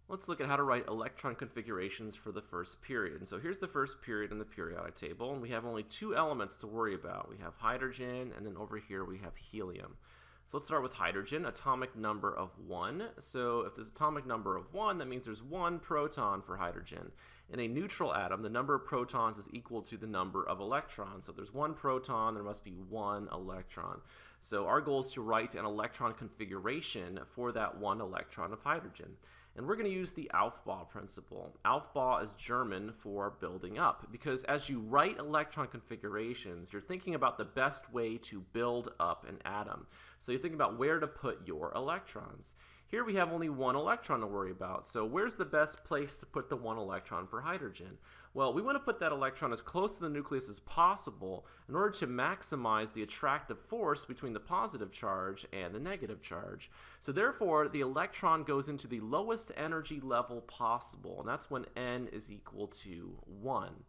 Let's look at how to write electron configurations for the first period. And so here's the first period in the periodic table, and we have only two elements to worry about. We have hydrogen, and then over here we have helium. So let's start with hydrogen, atomic number of 1. So if there's atomic number of 1, that means there's 1 proton for hydrogen. In a neutral atom, the number of protons is equal to the number of electrons. So if there's 1 proton, there must be 1 electron. So our goal is to write an electron configuration for that 1 electron of hydrogen. And we're going to use the Aufbau principle. Aufbau is German for building up, because as you write electron configurations, you're thinking about the best way to build up an atom. So you're thinking about where to put your electrons. Here we have only 1 electron to worry about, so where's the best place to put the 1 electron for hydrogen? Well, we want to put that electron as close to the nucleus as possible in order to maximize the attractive force between the positive charge and the negative charge. So therefore, the electron goes into the lowest energy level possible, and that's when n is equal to 1.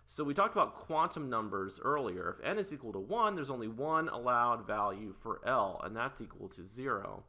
So we talked about quantum numbers earlier. If n is equal to 1, there's only one allowed value for L, and that's equal to 0.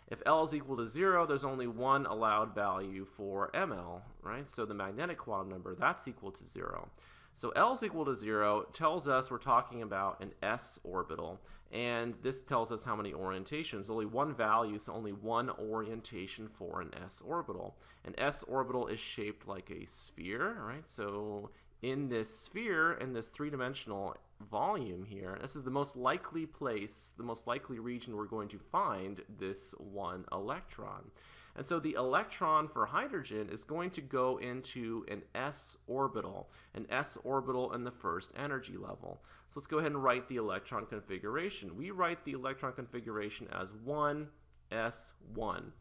If L is equal to 0, there's only one allowed value for ML, right? So the magnetic quantum number, that's equal to 0. So L is equal to 0 tells us we're talking about an s orbital, and this tells us how many orientations. Only one value, so only one orientation for an s orbital. An s orbital is shaped like a sphere, right? So in this sphere, in this three-dimensional volume here, this is the most likely place, the most likely region we're going to find this 1 electron. And so the electron for hydrogen is going to go into an s orbital in the first energy level. So let's go ahead and write the electron configuration. We write the electron configuration as 1s1.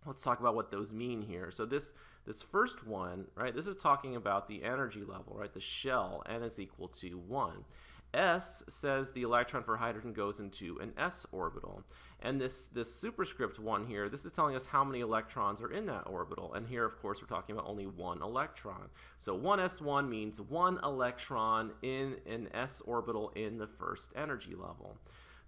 Let's talk about what those mean here. So this first one, right, this is talking about the energy level, right, the shell, n is equal to 1. S says the electron for hydrogen goes into an s orbital. And this superscript 1 here, this is telling us how many electrons are in that orbital. And here, of course, we're talking about only 1 electron. So 1s1 means 1 electron in an s orbital in the first energy level.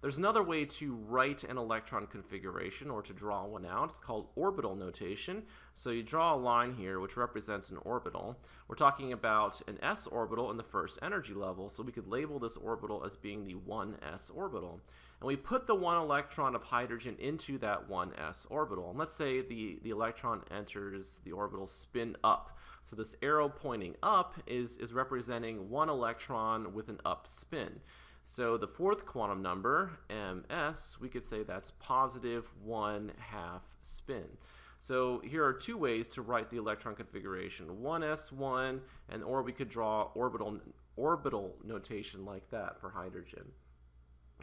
There's another way to write an electron configuration, or to draw one out. It's called orbital notation. So you draw a line here which represents an orbital. We're talking about an s orbital in the first energy level, so we could label this orbital as being the 1s orbital. And we put the 1 electron of hydrogen into that 1s orbital. And let's say the electron enters the orbital spin up. So this arrow pointing up is representing 1 electron with an up spin. So the fourth quantum number, ms, we could say that's positive 1/2 spin. So here are two ways to write the electron configuration, 1s1, or we could draw orbital notation like that for hydrogen.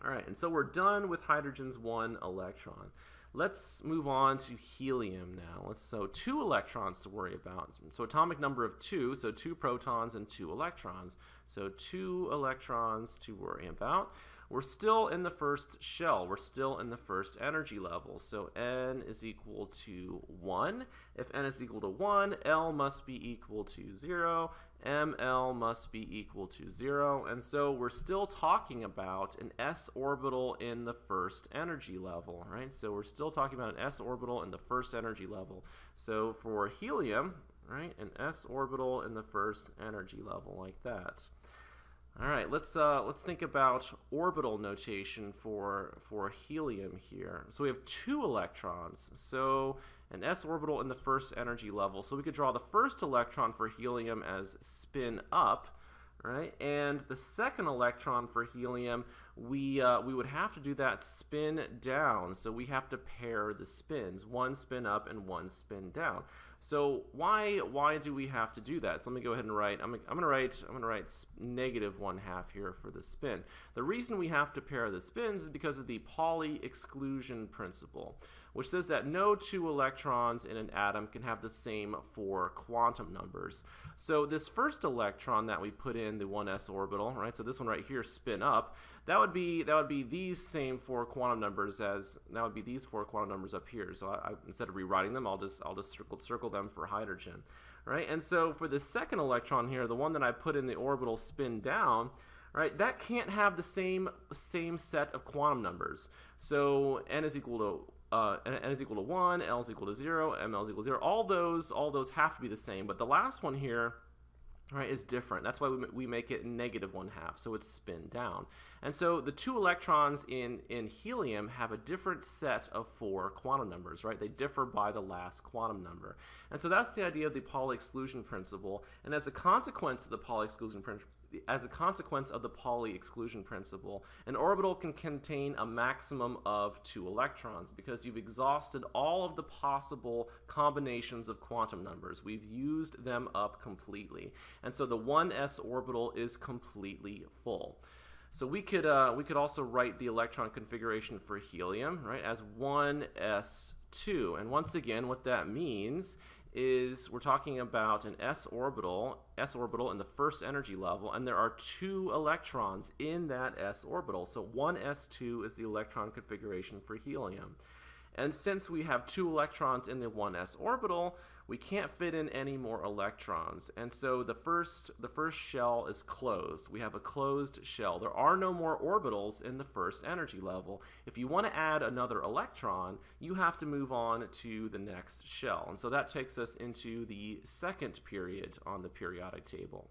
All right, and so we're done with hydrogen's 1 electron. Let's move on to helium now. So 2 electrons to worry about. So atomic number of 2, so 2 protons and 2 electrons. So 2 electrons to worry about. We're still in the first shell. We're still in the first energy level. So n is equal to 1. If n is equal to 1, L must be equal to 0. ML must be equal to 0. And so we're still talking about an s orbital in the first energy level, right? So we're still talking about an s orbital in the first energy level. So for helium, right, an s orbital in the first energy level like that. All right, let's think about orbital notation for helium here. So we have 2 electrons, so an s orbital in the first energy level. So we could draw the first electron for helium as spin up, right? And the second electron for helium, we would have to do that spin down. So we have to pair the spins, 1 spin up and 1 spin down. So why do we have to do that? So let me go ahead and write. I'm gonna write negative 1/2 here for the spin. The reason we have to pair the spins is because of the Pauli exclusion principle, which says that no 2 electrons in an atom can have the same 4 quantum numbers. So this first electron that we put in the 1s orbital, right? So this one right here, spin up. That would be these same 4 quantum numbers these 4 quantum numbers up here. So instead of rewriting them, I'll just circle them for hydrogen, right? And so for the second electron here, the one that I put in the orbital spin down, right, that can't have the same set of quantum numbers. So n is equal to n is equal to 1, L is equal to 0, ML is equal to 0. All those have to be the same, but the last one here, right, is different. That's why we make it -1/2, so it's spin down. And so the two electrons in helium have a different set of 4 quantum numbers, right? They differ by the last quantum number. And so that's the idea of the Pauli exclusion principle. And as a consequence of the Pauli exclusion principle, an orbital can contain a maximum of 2 electrons because you've exhausted all of the possible combinations of quantum numbers. We've used them up completely. And so the 1s orbital is completely full. So we could also write the electron configuration for helium, right, as 1s2. And once again, what that means is we're talking about an s orbital in the first energy level, and there are 2 electrons in that s orbital. So 1s2 is the electron configuration for helium. And since we have 2 electrons in the 1s orbital, we can't fit in any more electrons. And so the first shell is closed. We have a closed shell. There are no more orbitals in the first energy level. If you want to add another electron, you have to move on to the next shell. And so that takes us into the second period on the periodic table.